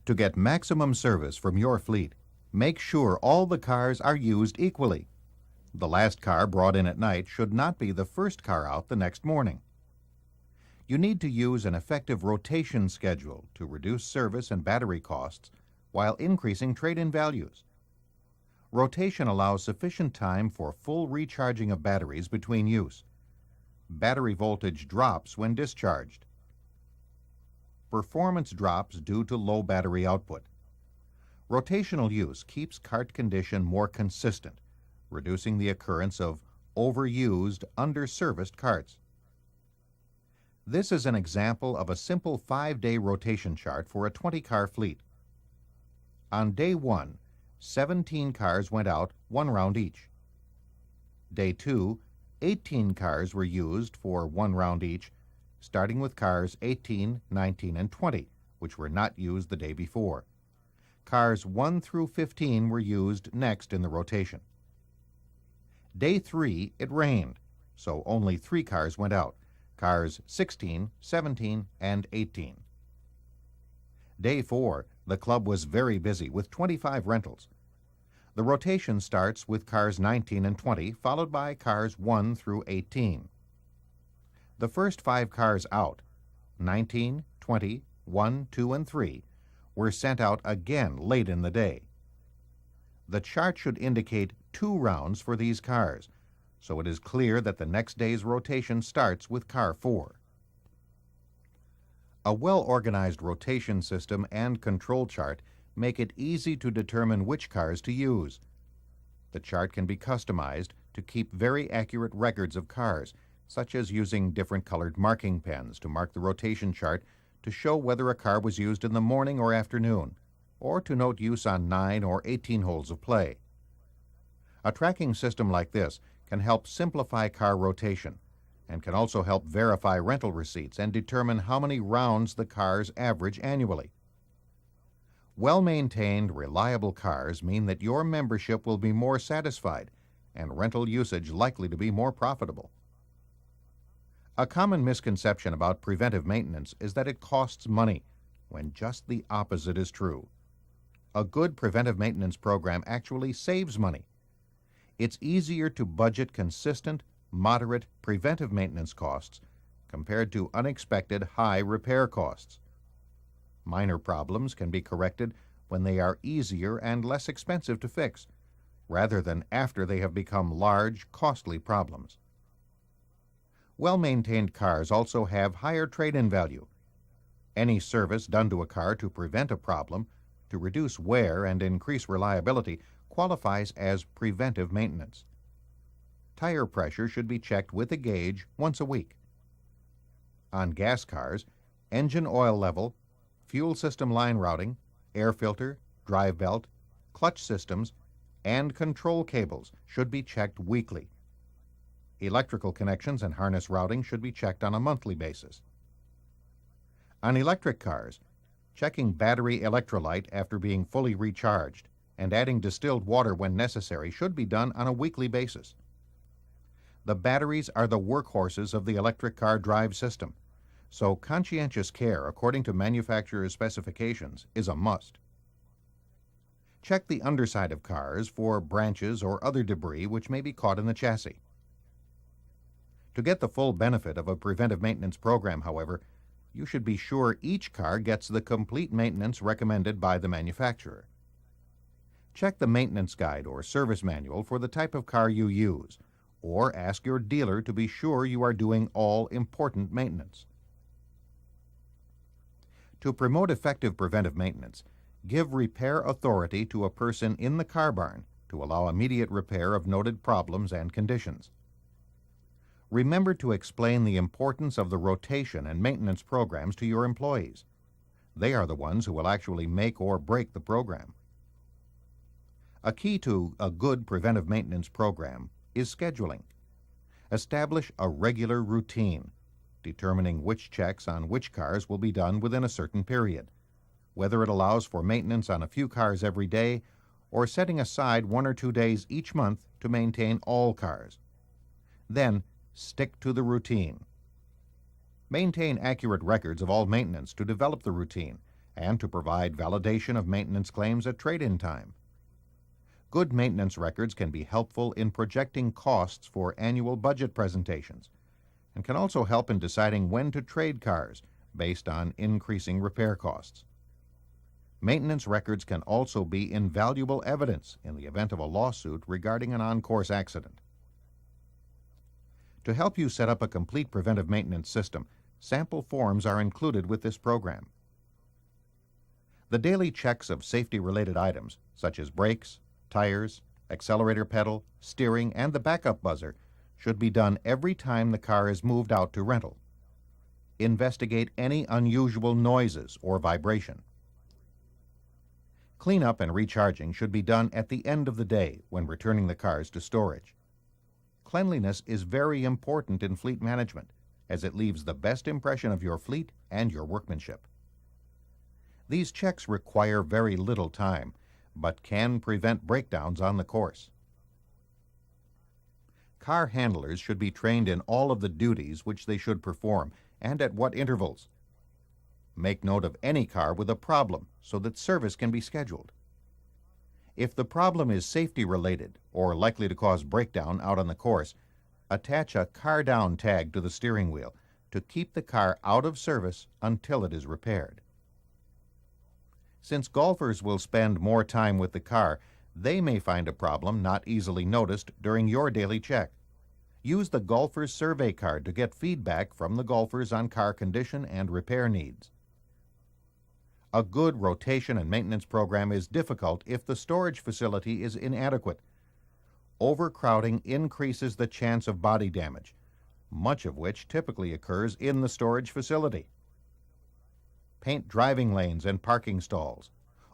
To get maximum service from your fleet, make sure all the cars are used equally. The last car brought in at night should not be the first car out the next morning. You need to use an effective rotation schedule to reduce service and battery costs while increasing trade-in values. Rotation allows sufficient time for full recharging of batteries between use. Battery voltage drops when discharged. Performance drops due to low battery output. Rotational use keeps cart condition more consistent, reducing the occurrence of overused, underserviced carts. This is an example of a simple 5-day rotation chart for a 20-car fleet. On day 1, 17 cars went out 1 round each. Day 2, 18 cars were used for 1 round each, starting with cars 18, 19, and 20, which were not used the day before. Cars 1 through 15 were used next in the rotation. Day 3, it rained, so only 3 cars went out, cars 16, 17, and 18. Day 4, the club was very busy with 25 rentals. The rotation starts with cars 19 and 20, followed by cars 1 through 18. The first 5 cars out, 19, 20, 1, 2, and 3, were sent out again late in the day. The chart should indicate 2 rounds for these cars, so it is clear that the next day's rotation starts with car 4. A well-organized rotation system and control chart make it easy to determine which cars to use. The chart can be customized to keep very accurate records of cars, such as using different colored marking pens to mark the rotation chart to show whether a car was used in the morning or afternoon, or to note use on 9 or 18 holes of play. A tracking system like this can help simplify car rotation and can also help verify rental receipts and determine how many rounds the cars average annually. Well-maintained, reliable cars mean that your membership will be more satisfied and rental usage likely to be more profitable. A common misconception about preventive maintenance is that it costs money, when just the opposite is true. A good preventive maintenance program actually saves money. It's easier to budget consistent, moderate preventive maintenance costs compared to unexpected high repair costs. Minor problems can be corrected when they are easier and less expensive to fix, rather than after they have become large, costly problems. Well-maintained cars also have higher trade-in value. Any service done to a car to prevent a problem, to reduce wear and increase reliability, qualifies as preventive maintenance. Tire pressure should be checked with a gauge once a week. On gas cars, engine oil level, fuel system line routing, air filter, drive belt, clutch systems, and control cables should be checked weekly. Electrical connections and harness routing should be checked on a monthly basis. On electric cars, checking battery electrolyte after being fully recharged and adding distilled water when necessary should be done on a weekly basis. The batteries are the workhorses of the electric car drive system, so conscientious care according to manufacturer's specifications is a must. Check the underside of cars for branches or other debris which may be caught in the chassis. To get the full benefit of a preventive maintenance program, however, you should be sure each car gets the complete maintenance recommended by the manufacturer. Check the maintenance guide or service manual for the type of car you use, or ask your dealer to be sure you are doing all important maintenance. To promote effective preventive maintenance, give repair authority to a person in the car barn to allow immediate repair of noted problems and conditions. Remember to explain the importance of the rotation and maintenance programs to your employees. They are the ones who will actually make or break the program. A key to a good preventive maintenance program is scheduling. Establish a regular routine, determining which checks on which cars will be done within a certain period, whether it allows for maintenance on a few cars every day or setting aside 1 or 2 days each month to maintain all cars. Then, stick to the routine. Maintain accurate records of all maintenance to develop the routine and to provide validation of maintenance claims at trade-in time. Good maintenance records can be helpful in projecting costs for annual budget presentations and can also help in deciding when to trade cars based on increasing repair costs. Maintenance records can also be invaluable evidence in the event of a lawsuit regarding an on-course accident. To help you set up a complete preventive maintenance system, sample forms are included with this program. The daily checks of safety-related items, such as brakes, tires, accelerator pedal, steering, and the backup buzzer, should be done every time the car is moved out to rental. Investigate any unusual noises or vibration. Cleanup and recharging should be done at the end of the day when returning the cars to storage. Cleanliness is very important in fleet management, as it leaves the best impression of your fleet and your workmanship. These checks require very little time, but can prevent breakdowns on the course. Car handlers should be trained in all of the duties which they should perform and at what intervals. Make note of any car with a problem so that service can be scheduled. If the problem is safety-related or likely to cause breakdown out on the course, attach a car down tag to the steering wheel to keep the car out of service until it is repaired. Since golfers will spend more time with the car, they may find a problem not easily noticed during your daily check. Use the golfer's survey card to get feedback from the golfers on car condition and repair needs. A good rotation and maintenance program is difficult if the storage facility is inadequate. Overcrowding increases the chance of body damage, much of which typically occurs in the storage facility. Paint driving lanes and parking stalls,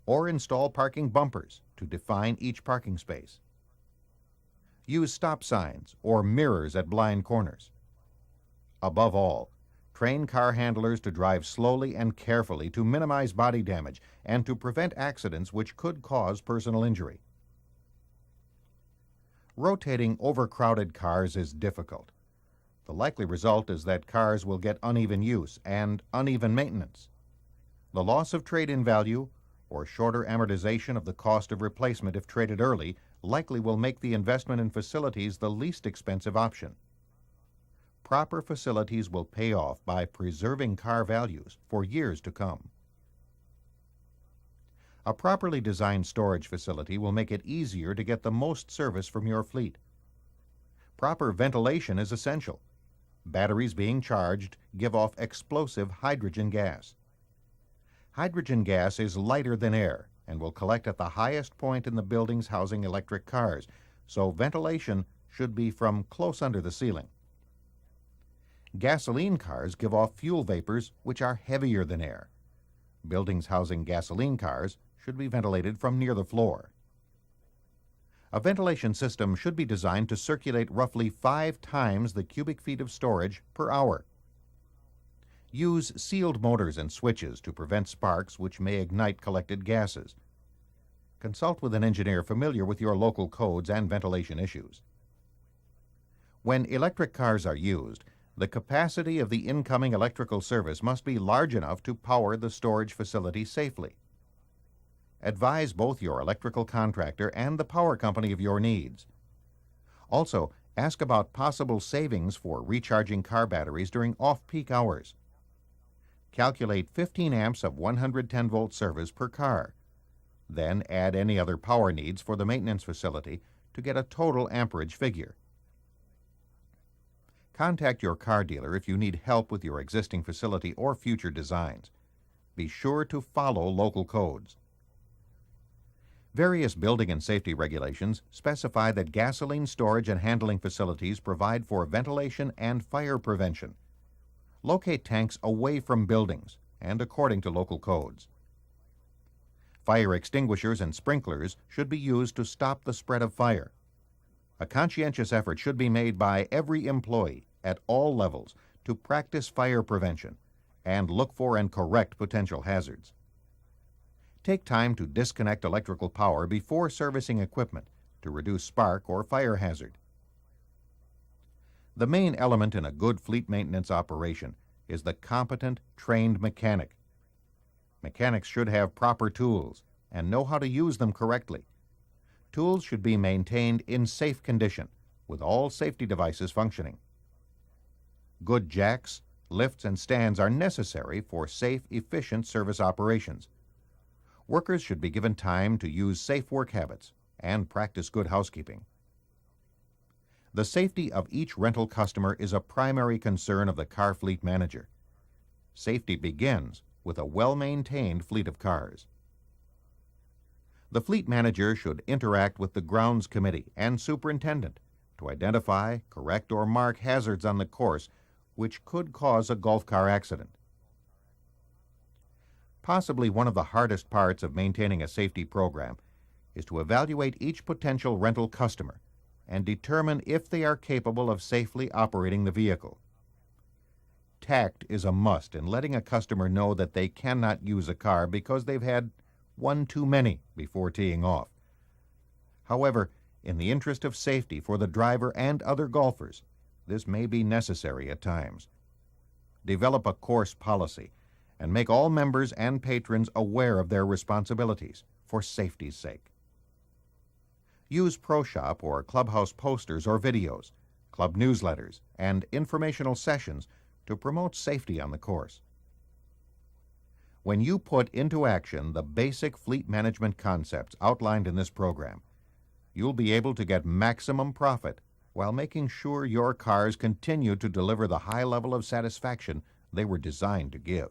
or install parking bumpers to define each parking space. Use stop signs or mirrors at blind corners. Above all, train car handlers to drive slowly and carefully to minimize body damage and to prevent accidents which could cause personal injury. Rotating overcrowded cars is difficult. The likely result is that cars will get uneven use and uneven maintenance. The loss of trade-in value or shorter amortization of the cost of replacement if traded early likely will make the investment in facilities the least expensive option. Proper facilities will pay off by preserving car values for years to come. A properly designed storage facility will make it easier to get the most service from your fleet. Proper ventilation is essential. Batteries being charged give off explosive hydrogen gas. Hydrogen gas is lighter than air and will collect at the highest point in the buildings housing electric cars, so ventilation should be from close under the ceiling. Gasoline cars give off fuel vapors which are heavier than air. Buildings housing gasoline cars should be ventilated from near the floor. A ventilation system should be designed to circulate roughly 5 times the cubic feet of storage per hour. Use sealed motors and switches to prevent sparks which may ignite collected gases. Consult with an engineer familiar with your local codes and ventilation issues. When electric cars are used, the capacity of the incoming electrical service must be large enough to power the storage facility safely. Advise both your electrical contractor and the power company of your needs. Also, ask about possible savings for recharging car batteries during off-peak hours. Calculate 15 amps of 110-volt service per car. Then add any other power needs for the maintenance facility to get a total amperage figure. Contact your car dealer if you need help with your existing facility or future designs. Be sure to follow local codes. Various building and safety regulations specify that gasoline storage and handling facilities provide for ventilation and fire prevention. Locate tanks away from buildings and according to local codes. Fire extinguishers and sprinklers should be used to stop the spread of fire. A conscientious effort should be made by every employee at all levels to practice fire prevention and look for and correct potential hazards. Take time to disconnect electrical power before servicing equipment to reduce spark or fire hazard. The main element in a good fleet maintenance operation is the competent, trained mechanic. Mechanics should have proper tools and know how to use them correctly. Tools should be maintained in safe condition, with all safety devices functioning. Good jacks, lifts, and stands are necessary for safe, efficient service operations. Workers should be given time to use safe work habits and practice good housekeeping. The safety of each rental customer is a primary concern of the car fleet manager. Safety begins with a well-maintained fleet of cars. The fleet manager should interact with the grounds committee and superintendent to identify, correct, or mark hazards on the course which could cause a golf car accident. Possibly one of the hardest parts of maintaining a safety program is to evaluate each potential rental customer and determine if they are capable of safely operating the vehicle. Tact is a must in letting a customer know that they cannot use a car because they've had one too many before teeing off. However, in the interest of safety for the driver and other golfers, this may be necessary at times. Develop a course policy and make all members and patrons aware of their responsibilities for safety's sake. Use Pro Shop or clubhouse posters or videos, club newsletters, and informational sessions to promote safety on the course. When you put into action the basic fleet management concepts outlined in this program, you'll be able to get maximum profit while making sure your cars continue to deliver the high level of satisfaction they were designed to give.